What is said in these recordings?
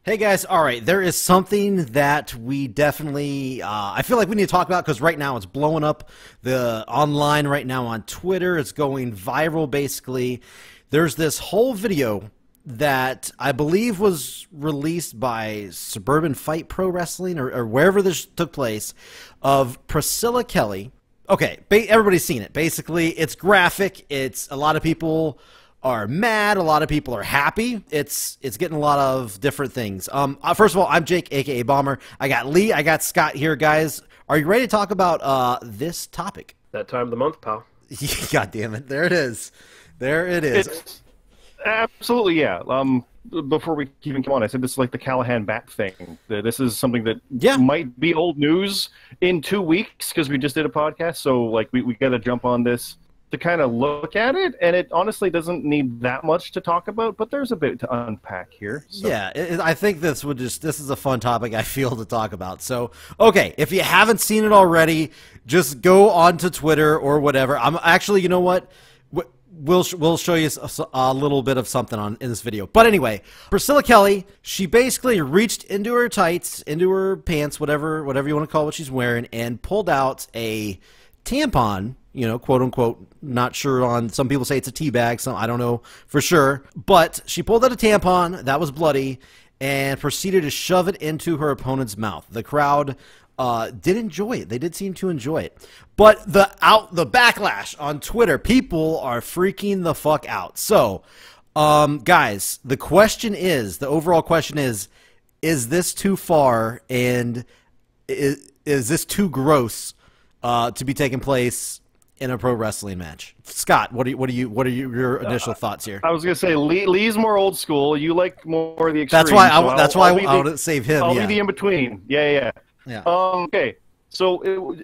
Hey guys, all right, there is something that we definitely, I feel like we need to talk about because right now it's blowing up the online right now on Twitter. It's going viral basically. There's this whole video that I believe was released by Suburban Fight Pro Wrestling or wherever this took place of Priscilla Kelly. Okay, everybody's seen it. Basically, it's graphic. It's a lot of people are mad. A lot of people are happy. It's getting a lot of different things. First of all, I'm Jake, aka Bomber. I got Lee. I got Scott here, guys. Are you ready to talk about this topic? That time of the month, pal. God damn it! There it is. There it is. It's, absolutely, yeah. Before we even come on, I said this is like the Callahan bat thing. This is something that might be old news in 2 weeks because we just did a podcast. So like we got to jump on this to kind of look at it, and it honestly doesn't need that much to talk about, but there's a bit to unpack here. So. Yeah, I think this is a fun topic I feel to talk about. So, okay, if you haven't seen it already, just go onto Twitter or whatever. I'm actually, you know what? We'll show you a little bit of something in this video. But anyway, Priscilla Kelly, she basically reached into her tights, into her pants, whatever you want to call what she's wearing, and pulled out a tampon, you know, quote unquote, not sure on, some people say it's a tea bag, so I don't know for sure, but she pulled out a tampon that was bloody and proceeded to shove it into her opponent's mouth. The crowd did enjoy it. They did seem to enjoy it. But the backlash on Twitter, people are freaking the fuck out. So, guys, the overall question is this too far, and is this too gross to be taking place in a pro wrestling match? Scott, what are your initial thoughts here? I was gonna say Lee's more old school. You like more of the extreme. That's why I would save him. I'll be the in between. Yeah. Okay. So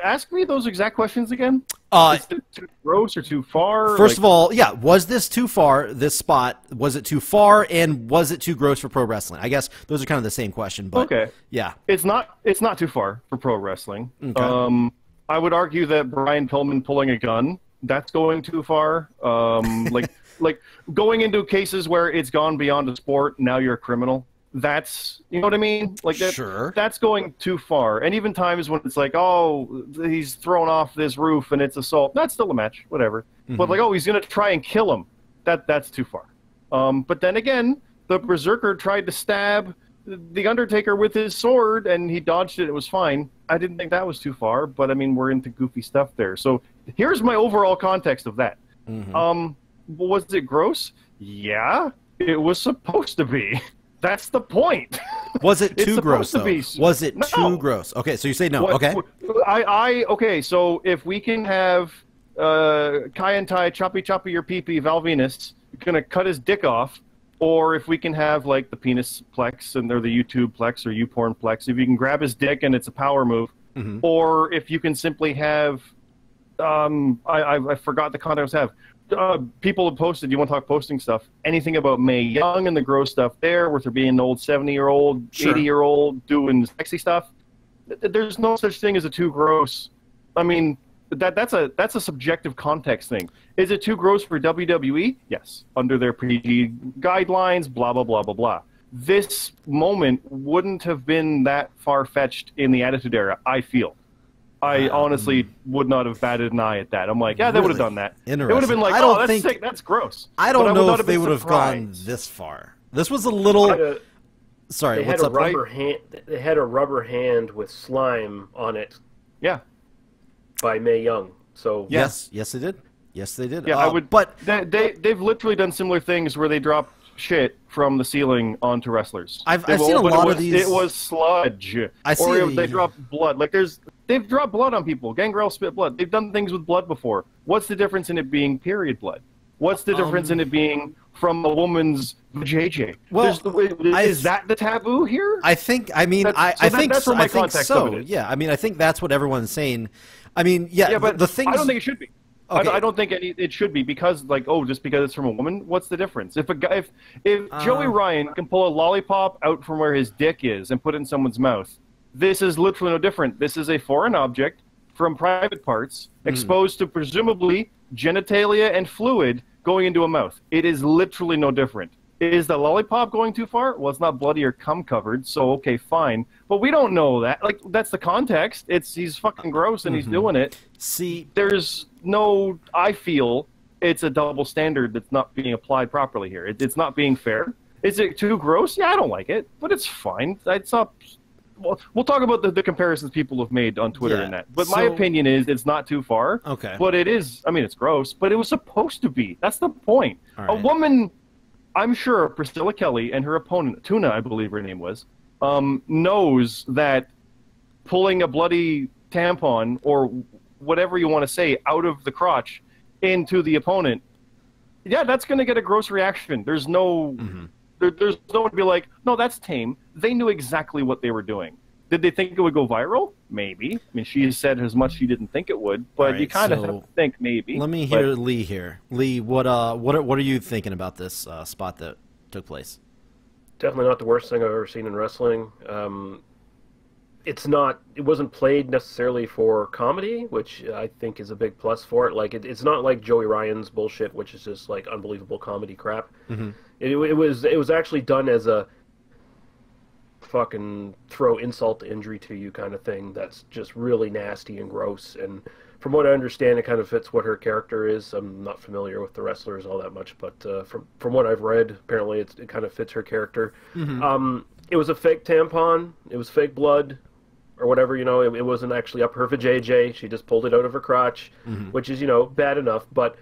ask me those exact questions again. Is it too gross or too far? First of all, yeah, was this too far? This spot, was it too far, and was it too gross for pro wrestling? I guess those are kind of the same question. But okay. Yeah. It's not too far for pro wrestling. Okay. I would argue that Brian Pillman pulling a gun, that's going too far. Like going into cases where it's gone beyond a sport, now you're a criminal. That's, you know what I mean? Like that, sure. That's going too far. And even times when it's like, oh, he's thrown off this roof and it's assault. That's still a match, whatever. Mm-hmm. But like, oh, he's going to try and kill him. That's too far. But then again, the Berserker tried to stab the Undertaker with his sword and he dodged it. It was fine. I didn't think that was too far, but I mean, we're into goofy stuff there. So here's my overall context of that. Mm-hmm. Was it gross? Yeah, it was supposed to be. That's the point. Was it too gross, though? Was it too gross? Okay, so you say no. Okay. Okay, so if we can have Kai and Tai choppy your pee-pee Val Venus gonna cut his dick off, or if we can have like the penis plex or the YouTube plex or YouPorn plex, if you can grab his dick and it's a power move, mm-hmm. Or if you can simply have, I forgot the context I have. People have posted, you want to talk posting stuff, anything about Mae Young and the gross stuff there, with her being an old 70-year-old, sure. 80-year-old doing sexy stuff. There's no such thing as a too gross. I mean, that's a subjective context thing. Is it too gross for WWE? Yes, under their PG guidelines, blah, blah, blah, blah, blah. This moment wouldn't have been that far-fetched in the Attitude Era, I feel. I honestly would not have batted an eye at that. I'm like, yeah, they would have done that. It would have been like, oh, that's sick, that's gross. I don't know if they would have gone this far. This was a little... Sorry, what's up, They had a rubber hand with slime on it. Yeah. By Mae Young. So yes, they did. Yes, they did. Yeah, I would. But they've literally done similar things where they drop shit from the ceiling onto wrestlers. I've seen a lot of these. It was sludge. They drop blood. Like they've dropped blood on people. Gangrel spit blood. They've done things with blood before. What's the difference in it being period blood? What's the difference in it being from a woman's JJ? Well, is that the taboo here? I think. I mean, I think that's where my context of it is. Yeah, I mean, I think that's what everyone's saying. I mean, yeah, but the thing. I don't think it should be. Okay. I don't think it should be because, like, oh, just because it's from a woman, what's the difference? If Joey Ryan can pull a lollipop out from where his dick is and put it in someone's mouth, this is literally no different. This is a foreign object from private parts exposed to presumably genitalia and fluid going into a mouth. It is literally no different. Is the lollipop going too far? Well, it's not bloody or cum covered, so okay, fine. But we don't know that. Like, that's the context. He's fucking gross and he's doing it. See, there's no. I feel it's a double standard that's not being applied properly here. It's not being fair. Is it too gross? Yeah, I don't like it, but it's fine. It's not. Well, we'll talk about the comparisons people have made on Twitter and that. But my opinion is it's not too far. Okay. But it is. I mean, it's gross, but it was supposed to be. That's the point. All right. A woman, I'm sure Priscilla Kelly and her opponent, Tuna, I believe her name was, knows that pulling a bloody tampon or whatever you want to say out of the crotch into the opponent, yeah, that's going to get a gross reaction. There's no... There's no one to be like, no, that's tame. They knew exactly what they were doing. Did they think it would go viral? Maybe. I mean, she said as much she didn't think it would, but right, you kind of have to think maybe. Let me hear Lee here. Lee, what are you thinking about this spot that took place? Definitely not the worst thing I've ever seen in wrestling. It wasn't played necessarily for comedy, which I think is a big plus for it. Like, it's not like Joey Ryan's bullshit, which is just like unbelievable comedy crap. It was actually done as a fucking throw insult to injury to you kind of thing. That's just really nasty and gross. And from what I understand, it kind of fits what her character is. I'm not familiar with the wrestlers all that much, but from what I've read, apparently it kind of fits her character. It was a fake tampon. It was fake blood. Or whatever, it wasn't actually up her vajayjay. She just pulled it out of her crotch, which is, bad enough. But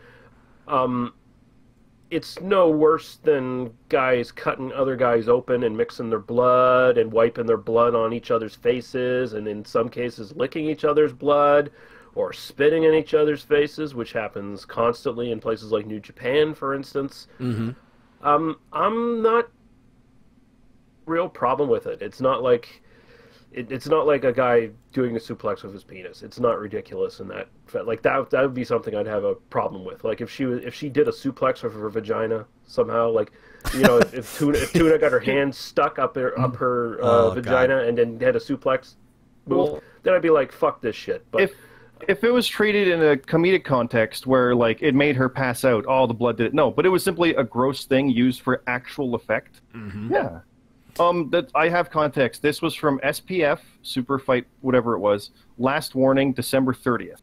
it's no worse than guys cutting other guys open and mixing their blood and wiping their blood on each other's faces, and in some cases licking each other's blood or spitting in each other's faces, which happens constantly in places like New Japan, for instance. I'm not real problem with it. It's not like... It's not like a guy doing a suplex with his penis. It's not ridiculous in that. Like, that would be something I'd have a problem with. Like, if she did a suplex with her vagina somehow, like, if Tuna got her hand stuck up her vagina and then had a suplex move, then I'd be like, fuck this shit. But if it was treated in a comedic context where, like, it made her pass out, all the blood did it. No, but it was simply a gross thing used for actual effect. Yeah. That I have context. This was from SPF, Super Fight, whatever it was. Last warning, December 30th.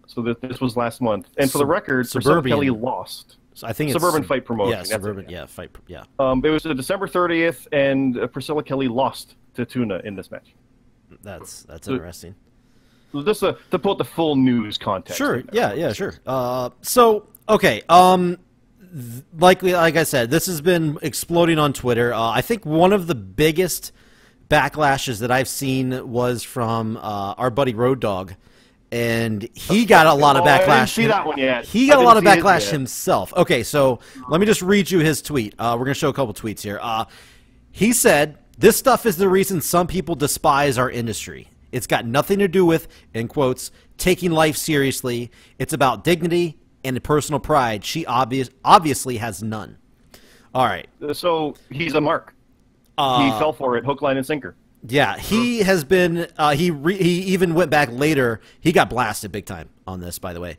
So this was last month. And for the record, Priscilla Kelly lost. So I think Suburban it's, Fight Promotion. Yeah, Suburban, fight, yeah. It was December 30th, and Priscilla Kelly lost to Tuna in this match. That's interesting. Just to put the full news context. Sure, yeah, sure. So, okay, like I said, this has been exploding on Twitter. I think one of the biggest backlashes that I've seen was from our buddy Road Dogg, and he got a lot of backlash. I didn't see that one yet. He got a lot of backlash himself. Okay, so let me just read you his tweet. We're going to show a couple tweets here. He said, "This stuff is the reason some people despise our industry. It's got nothing to do with, in quotes, taking life seriously. It's about dignity and personal pride. She obviously has none." All right. So he's a mark. He fell for it, hook, line, and sinker. Yeah, he has been. He even went back later. He got blasted big time on this, by the way.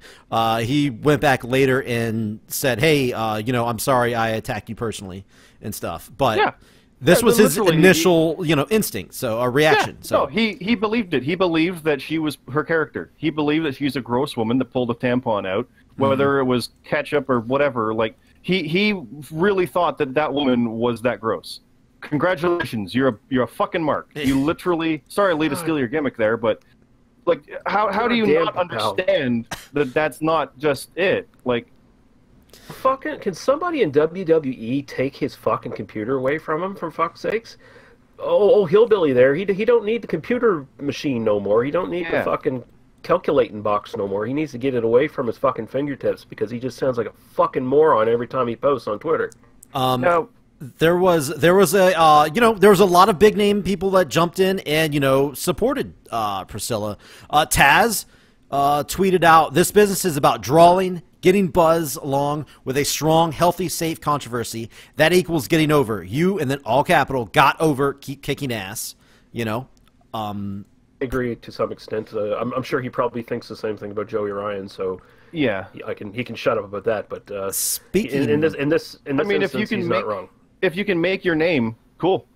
He went back later and said, "Hey, I'm sorry, I attacked you personally and stuff." But this was his initial, instinct, so a reaction. Yeah, so no, he believed it. He believed that she was her character. He believed that she's a gross woman that pulled a tampon out. Whether it was ketchup or whatever, like he really thought that woman was that gross. Congratulations, you're a fucking mark. You literally, sorry, Lee, to steal your gimmick there, but like, how do you not understand that that's not just it? Like, fucking, can somebody in WWE take his fucking computer away from him, for fuck's sakes? Oh, hillbilly there. He don't need the computer machine no more. He don't need the fucking calculating box no more. He needs to get it away from his fucking fingertips because he just sounds like a fucking moron every time he posts on Twitter. Now, there was a there was a lot of big name people that jumped in and supported Priscilla. Taz tweeted out, "This business is about drawing, getting buzz along with a strong, healthy, safe controversy. That equals getting over. You," and then all capital, "got over, keep kicking ass." agree to some extent. I'm sure he probably thinks the same thing about Joey Ryan, so Yeah. he can shut up about that. But Speaking, in this I mean, instance, if you can he's make not wrong. if you can make your name, cool.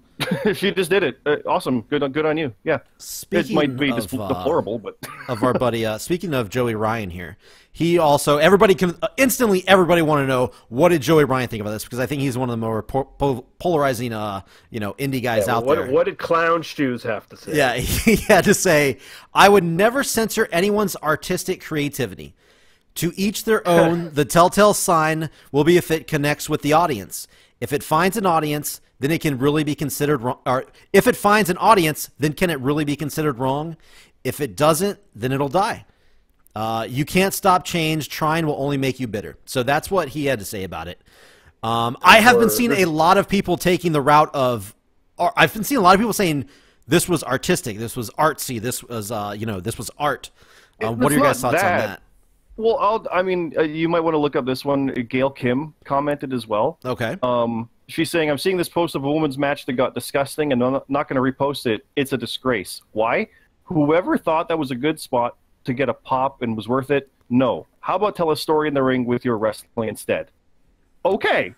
She just did it. Awesome. Good on you. Yeah. speaking It might be of, deplorable, but of our buddy, speaking of Joey Ryan here, he also, everybody can, instantly everybody want to know, what did Joey Ryan think about this? Because I think he's one of the more polarizing, indie guys out there. What did Clown Shoes have to say? Yeah, he had to say, I would never censor anyone's artistic creativity. To each their own, the telltale sign will be if it connects with the audience. If it finds an audience, then it can really be considered wrong. Or if it finds an audience, then can it really be considered wrong? If it doesn't, then it'll die. You can't stop change. Trying will only make you bitter. So that's what he had to say about it. I have been seeing a lot of people taking the route of, I've been seeing a lot of people saying this was artistic, this was artsy, this was, this was art. What are your guys' thoughts on that? Well, you might want to look up this one. Gail Kim commented as well. Okay. She's saying, I'm seeing this post of a women's match that got disgusting, and I'm not going to repost it. It's a disgrace. Why? Whoever thought that was a good spot to get a pop and was worth it, no. How about tell a story in the ring with your wrestling instead? Okay.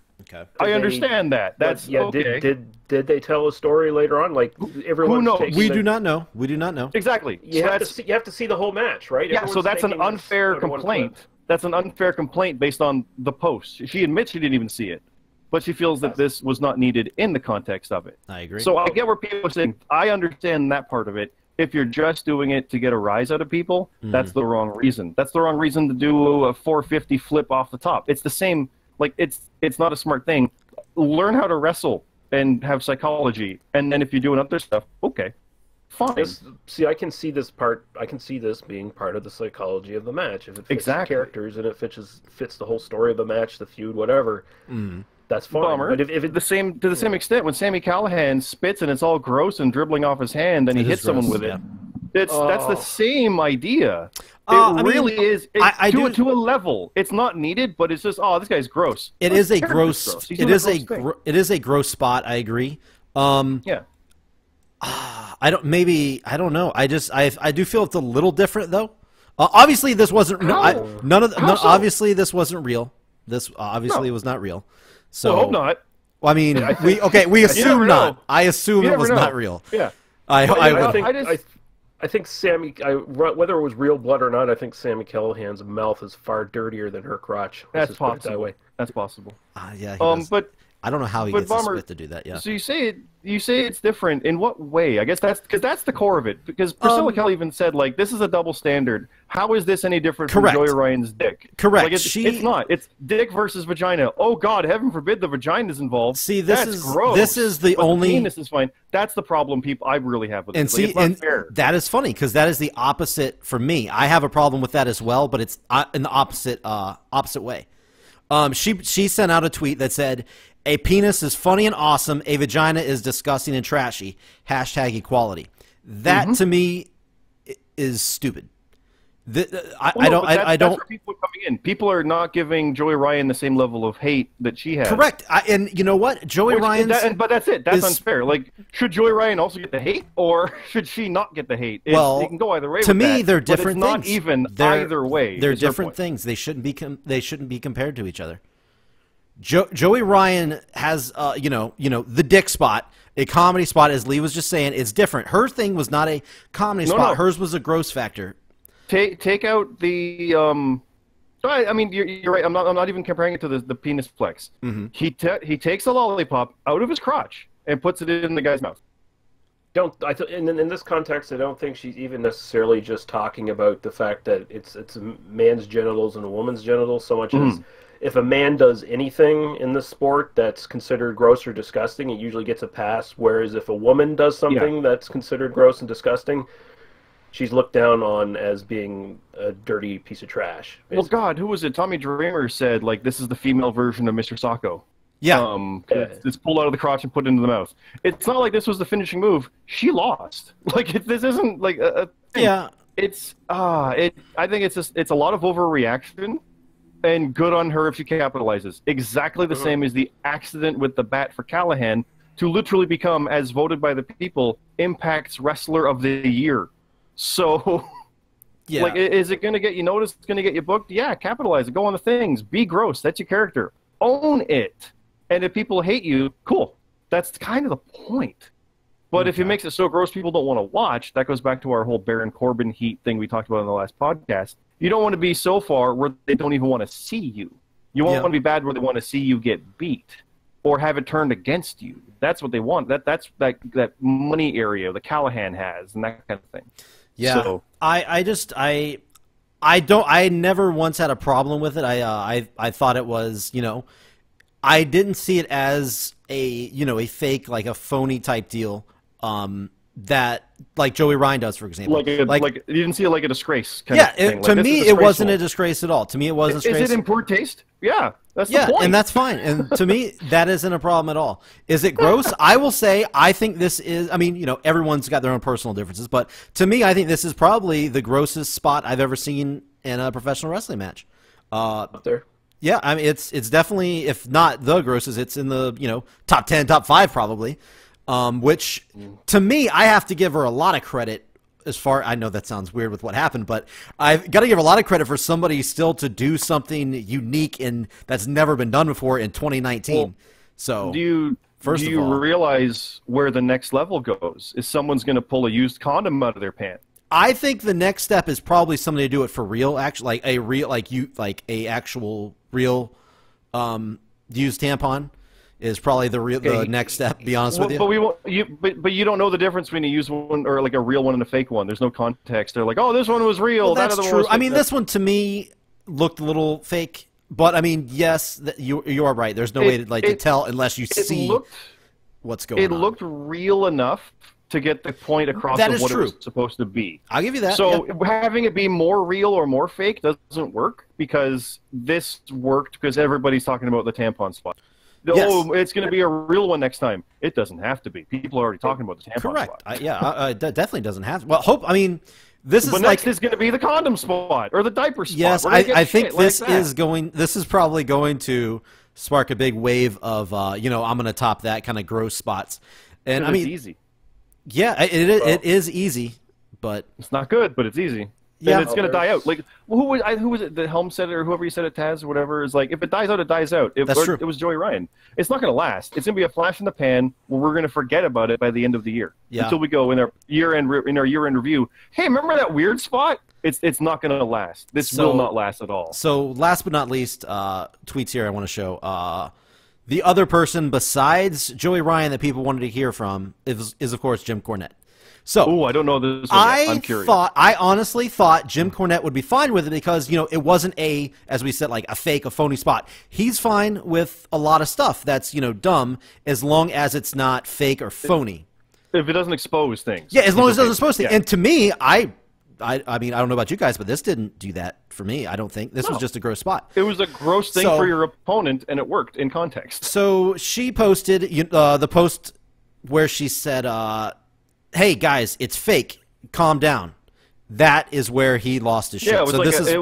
I understand that. That's okay. Did they tell a story later on? Like everyone knows? We do not know. We do not know. Exactly. You have to see the whole match, right? Yeah. So that's an unfair complaint. That's an unfair complaint based on the post. She admits she didn't even see it, but she feels that this was not needed in the context of it. I agree. So I get where people are saying. I understand that part of it. If you're just doing it to get a rise out of people, that's the wrong reason. That's the wrong reason to do a 450 flip off the top. It's the same. Like it's not a smart thing. Learn how to wrestle and have psychology, and then if you're doing other stuff, okay, fine. I can see this part. I can see this being part of the psychology of the match. If it fits the characters and it fits the whole story of the match, the feud, whatever, that's fine. Bummer. But if it, to the same extent, when Sami Callihan spits and it's all gross and dribbling off his hand, then he hits someone with it. That's the same idea. It really is. To a level. It's not needed, but it's just, this guy's gross. It is a gross. It is a gross spot. I agree. Yeah. I don't know. I do feel it's a little different though. Obviously, this wasn't. Obviously, this wasn't real. This obviously was not real. So I hope not. Well, I mean, we assume not. I assume it was not real. Yeah. I think Sami, whether it was real blood or not, I think Sami Callihan's mouth is far dirtier than her crotch. That's possible. That way. That's possible. Yeah. But I don't know how he gets the spit to do that. Yeah. So you say it's different. In what way? I guess that's the core of it. Because Priscilla Kelly even said, like, this is a double standard. How is this any different from Joey Ryan's dick? Correct. Like, it's not. It's dick versus vagina. Oh God, heaven forbid the vagina is involved. See, that's gross. This is the only. The penis is fine. That's the problem. I really have with it. And see, it's not fair. That is funny because that is the opposite for me. I have a problem with that as well, but it's in the opposite way. She sent out a tweet that said, a penis is funny and awesome. A vagina is disgusting and trashy. #equality. That to me is stupid. I don't. That's where people are coming in. People are not giving Joey Ryan the same level of hate that she has. Correct. And you know what? Joey Ryan. But that's it. That's unfair. Like, should Joey Ryan also get the hate, or should she not get the hate? It can go either way. To me, they're different things. Not even either way. They're different things. They shouldn't be. They shouldn't be compared to each other. Joey Ryan has, the dick spot, a comedy spot, as Lee was just saying. It's different. Her thing was not a comedy spot. No. Hers was a gross factor. Take out the. I mean, you're right. I'm not even comparing it to the penis flex. He takes a lollipop out of his crotch and puts it in the guy's mouth. In this context, I don't think she's even necessarily just talking about the fact that it's a man's genitals and a woman's genitals so much as. If a man does anything in the sport that's considered gross or disgusting, it usually gets a pass. Whereas if a woman does something that's considered gross and disgusting, she's looked down on as being a dirty piece of trash. Basically. Well, God, who was it? Tommy Dreamer said, like, this is the female version of Mr. Sacco. Yeah. It's pulled out of the crotch and put into the mouth. It's not like this was the finishing move. She lost. Like, this isn't like a thing. Yeah. It's I think it's a lot of overreaction. And good on her if she capitalizes. Exactly the same as the accident with the bat for Callihan to literally become, as voted by the people, Impact's Wrestler of the Year. So, Yeah. like, is it going to get you noticed? It's going to get you booked? Yeah, capitalize it. Go on the things. Be gross. That's your character. Own it. And if people hate you, cool. That's kind of the point. But if it makes it so gross people don't want to watch, that goes back to our whole Baron Corbin heat thing we talked about in the last podcast. You don't want to be so far where they don't even want to see you. You want to be bad where they want to see you get beat or have it turned against you. That's what they want. That's that money area the Callahan has and that kind of thing. Yeah. So, I never once had a problem with it. I thought it was, I didn't see it as a fake, like a phony type deal. That like Joey Ryan does, for example. Like you didn't see it like a disgrace kind of thing. To me, it wasn't a disgrace at all. To me, it wasn't. Is it in poor taste? Yeah, that's the point. And that's fine. And to me, that isn't a problem at all. Is it gross? I will say, I think this is. I mean, everyone's got their own personal differences, but to me, I think this is probably the grossest spot I've ever seen in a professional wrestling match. Up there. Yeah, I mean, it's definitely, if not the grossest, it's in the top 10, top 5 probably. Which, to me, I have to give her a lot of credit I know that sounds weird with what happened, but I've got to give her a lot of credit for somebody still to do something unique and that's never been done before in 2019. Well, so, do you realize where the next level goes? Is someone's going to pull a used condom out of their pants? I think the next step is probably somebody to do it for real, actually, like a actual real used tampon. Is probably the next step. Be honest with you. But you don't know the difference between a used one or like a real one and a fake one. There's no context. They're like, oh, this one was real. Well, that's true. I mean, this one to me looked a little fake. But I mean, yes, you are right. There's no way to tell unless you see what's going on. It looked real enough to get the point across of what it was supposed to be. I'll give you that. So having it be more real or more fake doesn't work because this worked because everybody's talking about the tampon spot. Yes. Oh, it's going to be a real one next time. It doesn't have to be. People are already talking about the tampon spot. Correct. That definitely doesn't have to. Well, this is next is going to be the condom spot or the diaper spot. Yes, I think this is going. This is probably going to spark a big wave of I'm going to top that kind of gross spots. And I mean, it's easy. Yeah, it is easy, but it's not good. But it's easy. Yeah, and it's going to die out. Like who was it? The helm said it, or whoever you said it, Taz, or whatever. Is like if it dies out, it dies out. That's true. It was Joey Ryan. It's not going to last. It's going to be a flash in the pan where we're going to forget about it by the end of the year. Yeah. Until we go in our year-end review. Hey, remember that weird spot? It's not going to last. This will not last at all. So last but not least, tweets here I want to show. The other person besides Joey Ryan that people wanted to hear from is of course Jim Cornette. So, I don't know this one yet. I'm curious. I honestly thought Jim Cornette would be fine with it because, it wasn't as we said, like a fake, a phony spot. He's fine with a lot of stuff that's, dumb as long as it's not fake or phony. If it doesn't expose things. Yeah, as long as it doesn't expose things. Yeah. And to me, I mean, I don't know about you guys, but this didn't do that for me, I don't think. This was just a gross spot. It was a gross thing for your opponent, and it worked in context. So she posted the post where she said, hey guys, it's fake. Calm down. That is where he lost his shit. Yeah, it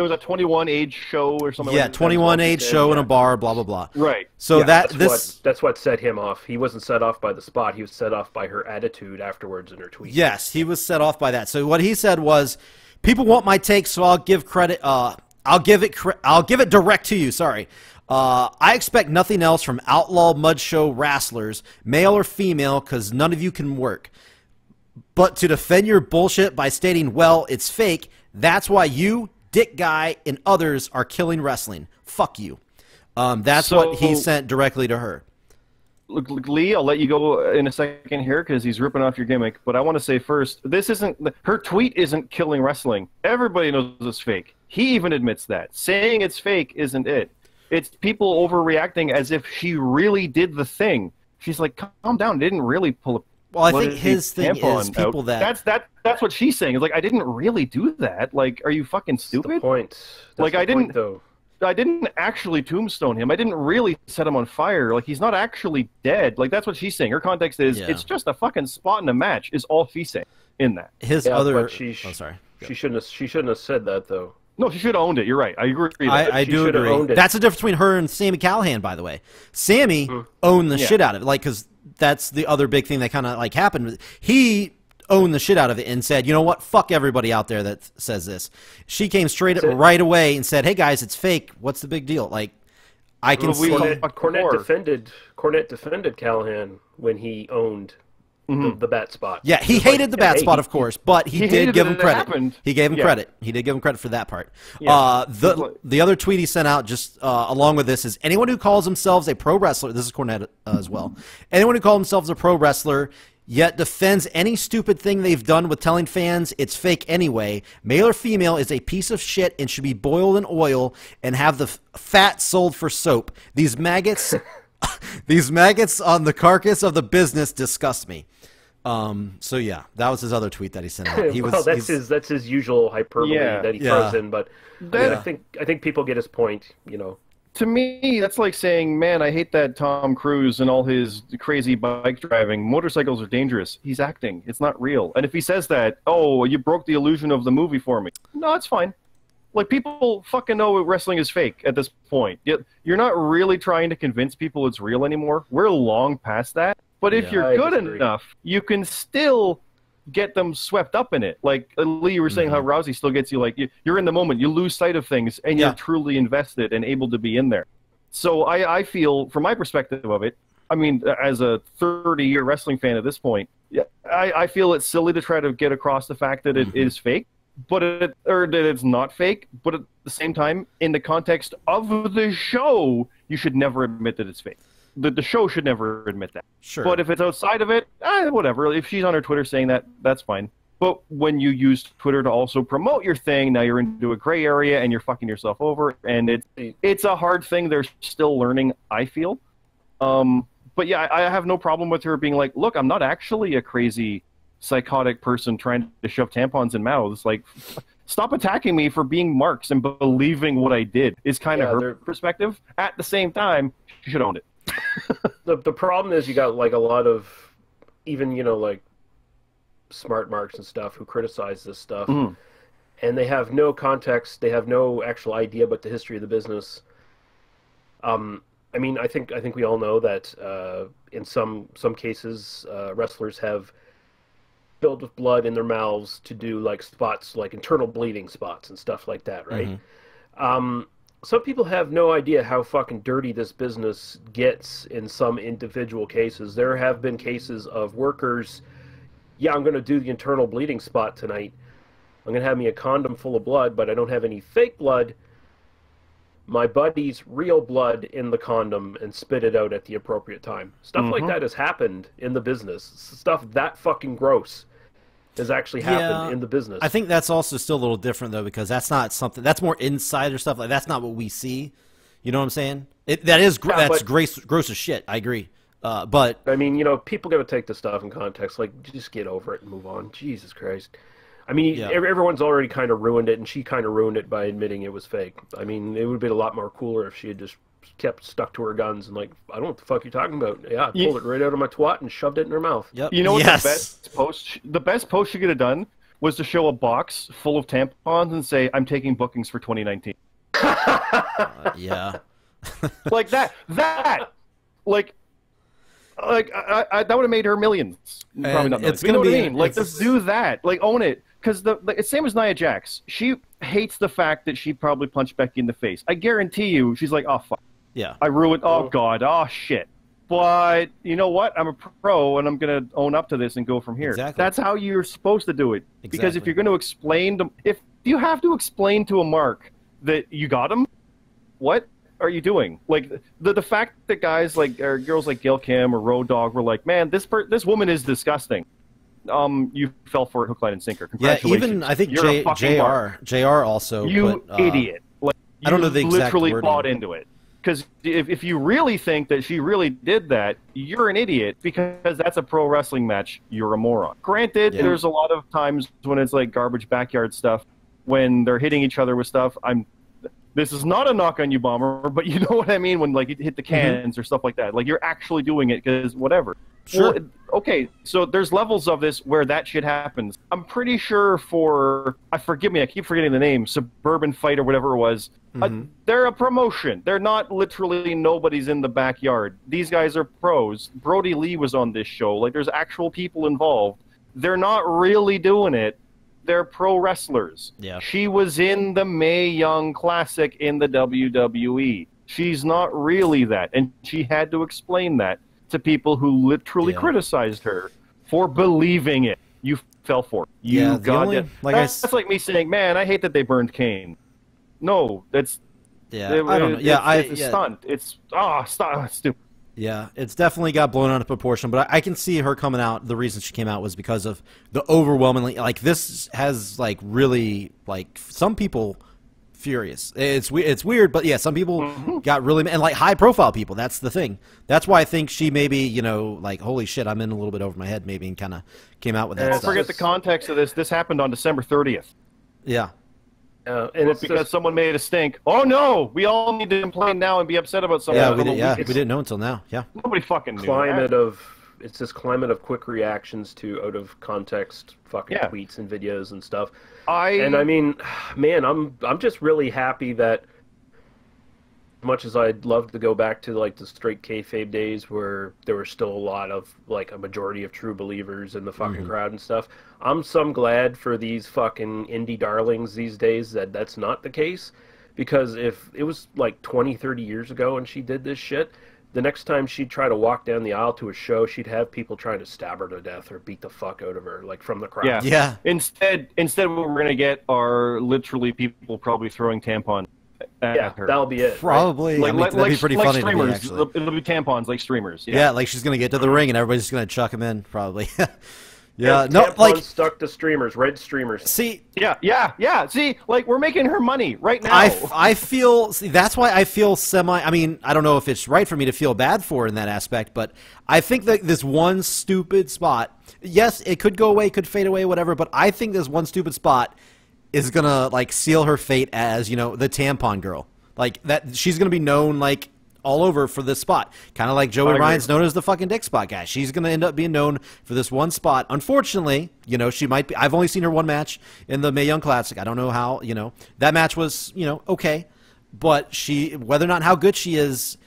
was a 21 age show or something. Yeah, 21 age show in a bar, blah blah blah. Right. So that's what set him off. He wasn't set off by the spot. He was set off by her attitude afterwards in her tweet. Yes, he was set off by that. So what he said was, people want my take, so I'll give credit. I'll give it direct to you. Sorry. I expect nothing else from outlaw mud show wrestlers, male or female, because none of you can work. But to defend your bullshit by stating, well, it's fake, that's why you, Dick Guy, and others are killing wrestling. Fuck you. That's what he sent directly to her. Look, Lee, I'll let you go in a second here because he's ripping off your gimmick. But I want to say first, her tweet isn't killing wrestling. Everybody knows it's fake. He even admits that. Saying it's fake isn't it. It's people overreacting as if she really did the thing. She's like, calm down. Didn't really pull a Well, I think his thing is people that's what she's saying. It's like, I didn't really do that. Like, are you fucking stupid? That's the point. Like, I didn't actually tombstone him. I didn't really set him on fire. Like, he's not actually dead. Like, that's what she's saying. Her context is it's just a fucking spot in a match. Is all she's saying in that. Sorry. She shouldn't have said that though. No, she should have owned it. You're right. I agree. I do agree. That's the difference between her and Sami Callihan, by the way. Sami owned the shit out of it, like, because that's the other big thing that kind of like happened. He owned the shit out of it and said, you know what, fuck everybody out there that says this. she came straight up right away and said, hey guys, it's fake, what's the big deal? Like, I can see Cornette defended Callahan when he owned the bat spot. Yeah, he hated the bat spot, of course, but he did give him credit. He gave him credit. He did give him credit for that part. Yeah. The other tweet he sent out just along with this is, anyone who calls themselves a pro wrestler, this is Cornette as well, anyone who calls themselves a pro wrestler yet defends any stupid thing they've done with telling fans it's fake anyway, male or female, is a piece of shit and should be boiled in oil and have the fat sold for soap. These maggots... These maggots on the carcass of the business disgust me. So yeah, that was his other tweet that he sent out. That's his usual hyperbole that he throws in. But I think people get his point. You know, to me, that's like saying, "Man, I hate that Tom Cruise and all his crazy bike driving. Motorcycles are dangerous. He's acting. It's not real." And if he says that, "Oh, you broke the illusion of the movie for me," no, it's fine. Like, people fucking know wrestling is fake at this point. You're not really trying to convince people it's real anymore. We're long past that. But if you're good enough, you can still get them swept up in it. Like, Lee, you were saying how Rousey still gets you, like, you're in the moment. You lose sight of things, and you're truly invested and able to be in there. So I feel, from my perspective of it, I mean, as a 30-year wrestling fan at this point, I feel it's silly to try to get across the fact that it is fake. That it's not fake, but at the same time, in the context of the show, you should never admit that it's fake. The show should never admit that. Sure. But if it's outside of it, whatever. If she's on her Twitter saying that, that's fine. But when you use Twitter to also promote your thing, now you're into a gray area and you're fucking yourself over, and it's a hard thing they're still learning, I feel. But yeah, I have no problem with her being like, look, I'm not actually a crazy psychotic person trying to shove tampons in mouths. Like, stop attacking me for being marks and believing what I did is kind of her perspective. At the same time, she should own it. The problem is you got like a lot of even, you know, like smart marks and stuff who criticize this stuff and they have no context, they have no actual idea about the history of the business. I mean, I think we all know that in some cases wrestlers have filled with blood in their mouths to do like spots, like internal bleeding spots and stuff like that, right? Some people have no idea how fucking dirty this business gets in some individual cases. There have been cases of workers, I'm going to do the internal bleeding spot tonight. I'm going to have me a condom full of blood, but I don't have any fake blood. My buddy's real blood in the condom and spit it out at the appropriate time. Stuff like that has happened in the business. Stuff that fucking gross has actually happened in the business. I think that's also still a little different, though, because that's not something... That's more insider stuff. Like, that's not what we see. You know what I'm saying? That's gross as shit. I agree. But... I mean, you know, people got to take this stuff in context. Like, just get over it and move on. Jesus Christ. I mean, everyone's already kind of ruined it, and she kind of ruined it by admitting it was fake. I mean, it would have been a lot more cooler if she had just kept stuck to her guns and like, I don't know what the fuck you're talking about. Yeah, I pulled it right out of my twat and shoved it in her mouth. Yep. You know what the best post she could have done was to show a box full of tampons and say, I'm taking bookings for 2019. Yeah. Like that, like that would have made her millions. Probably not millions. You know what I mean? Like, just do that. Like, own it. Because it's same as Nia Jax. She hates the fact that she probably punched Becky in the face. I guarantee you, she's like, oh, fuck. Yeah. I ruined, oh, God, oh, shit. But you know what? I'm a pro, and I'm going to own up to this and go from here. Exactly. That's how you're supposed to do it. Exactly. Because if you're going to explain to... If you have to explain to a mark that you got him, what are you doing? Like, the fact that guys like, or girls like Gail Kim or Road Dogg were like, man, this woman is disgusting. You fell for it hook, line, and sinker. Congratulations. Yeah, even I think JR also. You idiot! Like, I don't know the exact literally wording. bought into it. Because if you really think that she really did that, you're an idiot. Because that's a pro wrestling match. You're a moron. Granted, there's a lot of times when it's like garbage backyard stuff, when they're hitting each other with stuff. This is not a knock on you, Bomber, but you know what I mean when like you hit the cans or stuff like that. Like, you're actually doing it because whatever. Sure. Well, okay, so there's levels of this where that shit happens. I'm pretty sure forgive me, I keep forgetting the name, Suburban Fight or whatever it was. They're a promotion. They're not literally nobody's in the backyard. These guys are pros. Brody Lee was on this show. Like, there's actual people involved. they're not really doing it. They're pro wrestlers. Yeah. She was in the Mae Young Classic in the WWE. She's not really that. And she had to explain that to people who literally criticized her for believing it. You fell for it. You that's like me saying, man, I hate that they burned Kane. No, that's... Yeah, I don't know. Yeah, it's a stunt. It's stupid. Yeah, it's definitely got blown out of proportion, but I can see her coming out. The reason she came out was because of the overwhelmingly, like, this has, like, really, like, some people furious. It's weird, but yeah, some people got really, and like high-profile people. That's the thing. That's why I think she maybe, you know, like, holy shit, I'm in a little bit over my head, maybe, and kind of came out with that stuff. Forget the context of this. This happened on December 30th. Yeah. And it's because someone made a stink. Oh no, we all need to complain now and be upset about something. Yeah, we didn't know until now. Yeah, nobody fucking knew. It's this climate of quick reactions to out of context fucking tweets and videos and stuff. And I mean, man, I'm just really happy that, much as I'd love to go back to like the straight kayfabe days where there were still a lot of like a majority of true believers in the fucking crowd and stuff, I'm glad for these fucking indie darlings these days that that's not the case, because if it was like 20, 30 years ago and she did this shit, the next time she'd try to walk down the aisle to a show, she'd have people trying to stab her to death or beat the fuck out of her, like from the crowd. Yeah. Instead, what we're gonna get are literally people probably throwing tampons. That'll be it. Probably. Right? That'd be pretty funny to me, actually. It'll be tampons like streamers. Yeah, like she's going to get to the ring and everybody's just going to chuck them in, probably. No, like stuck to streamers, red streamers. See, See, like we're making her money right now. I feel that's why I feel I mean, I don't know if it's right for me to feel bad for her in that aspect, but I think that this one stupid spot, yes, it could go away, could fade away, whatever, but I think this one stupid spot is gonna like seal her fate as, you know, the tampon girl. Like that, she's gonna be known like all over for this spot. Kind of like Joey Ryan's known as the fucking dick spot guy. She's gonna end up being known for this one spot. Unfortunately, you know, she might be. I've only seen her one match in the Mae Young Classic. I don't know how. You know, that match was, you know, okay, but whether or not how good she is,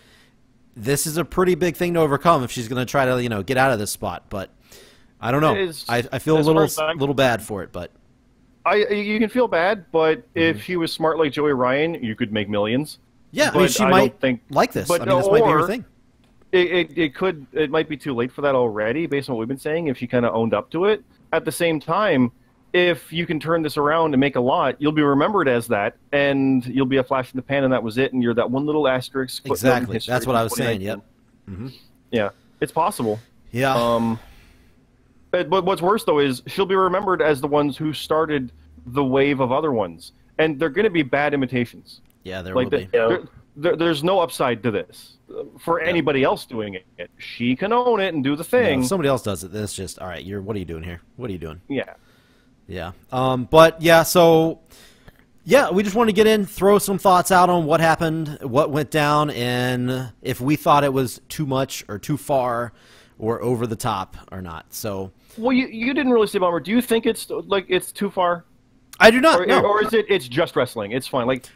this is a pretty big thing to overcome if she's gonna try to, you know, get out of this spot. But I don't know. I feel a little bad for it, but. You can feel bad, but if she was smart like Joey Ryan, you could make millions. Yeah, I mean, she might like this. But, I mean, this might be her thing. It might be too late for that already, based on what we've been saying, if she kind of owned up to it. At the same time, if you can turn this around and make a lot, you'll be remembered as that, and you'll be a flash in the pan, and that was it, and you're that one little asterisk. Exactly, that's what I was saying, yep. Yeah, it's possible. Yeah. But what's worse, though, is she'll be remembered as the ones who started the wave of other ones. And they're going to be bad imitations. Yeah, there will be. There's no upside to this for anybody else doing it. She can own it and do the thing. If somebody else does it, then it's just, all right, what are you doing here? What are you doing? Yeah. Yeah. But, yeah, so... Yeah, we just want to get in, throw some thoughts out on what happened, what went down, and if we thought it was too much or too far or over the top or not. So... Well, you didn't really say, Bomber. Do you think it's too far? I do not. No. Or is it's just wrestling? It's fine. Like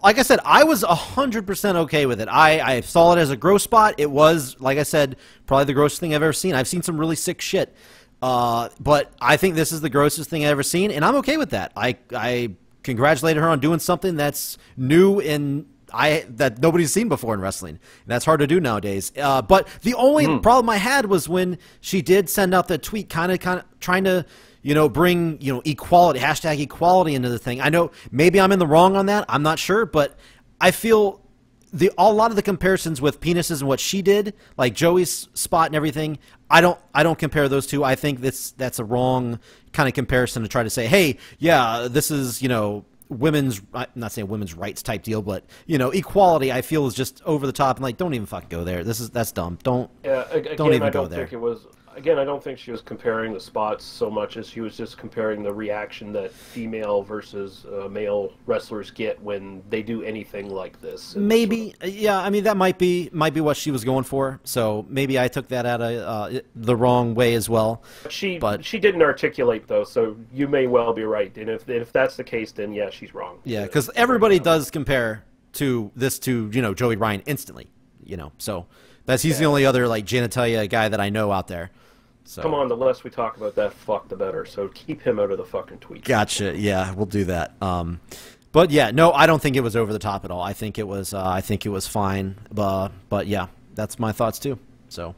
I said, I was 100% okay with it. I saw it as a gross spot. It was, like I said, probably the grossest thing I've ever seen. I've seen some really sick shit, but I think this is the grossest thing I've ever seen, and I'm okay with that. I congratulated her on doing something that's new and that nobody's seen before in wrestling. That's hard to do nowadays. But the only problem I had was when she did send out the tweet, kind of trying to, you know, bring, you know, equality, #equality into the thing. I know maybe I'm in the wrong on that. I'm not sure, but I feel a lot of the comparisons with penises and what she did, like Joey's spot and everything, I don't compare those two. I think that's a wrong kind of comparison to try to say, hey, yeah, this is, you know, I'm not saying women's rights type deal, but, you know, equality I feel is just over the top and like, don't even fucking go there. That's dumb. Don't even go there. I don't think she was comparing the spots so much as she was just comparing the reaction that female versus male wrestlers get when they do anything like this. Maybe, yeah. I mean, that might be what she was going for. So maybe I took that out of the wrong way as well. She didn't articulate though, so you may well be right. And if that's the case, then yeah, she's wrong. Yeah, because everybody does compare to you know, Joey Ryan instantly. You know, so he's the only other like genitalia guy that I know out there. So Come on, the less we talk about that fuck, the better. So keep him out of the fucking tweets. Gotcha. Yeah, we'll do that. But yeah, no, I don't think it was over the top at all. I think it was fine. But yeah, that's my thoughts too. So.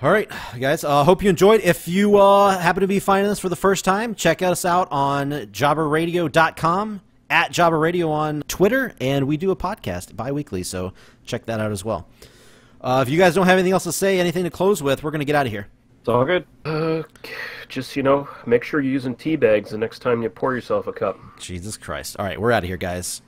All right, guys, hope you enjoyed. If you happen to be finding this for the first time, check us out on jobberradio.com, at jobberradio on Twitter, and we do a podcast bi-weekly, so check that out as well. If you guys don't have anything else to say, anything to close with, we're going to get out of here. It's all good. Just, make sure you're using tea bags the next time you pour yourself a cup. Jesus Christ. All right, we're out of here, guys.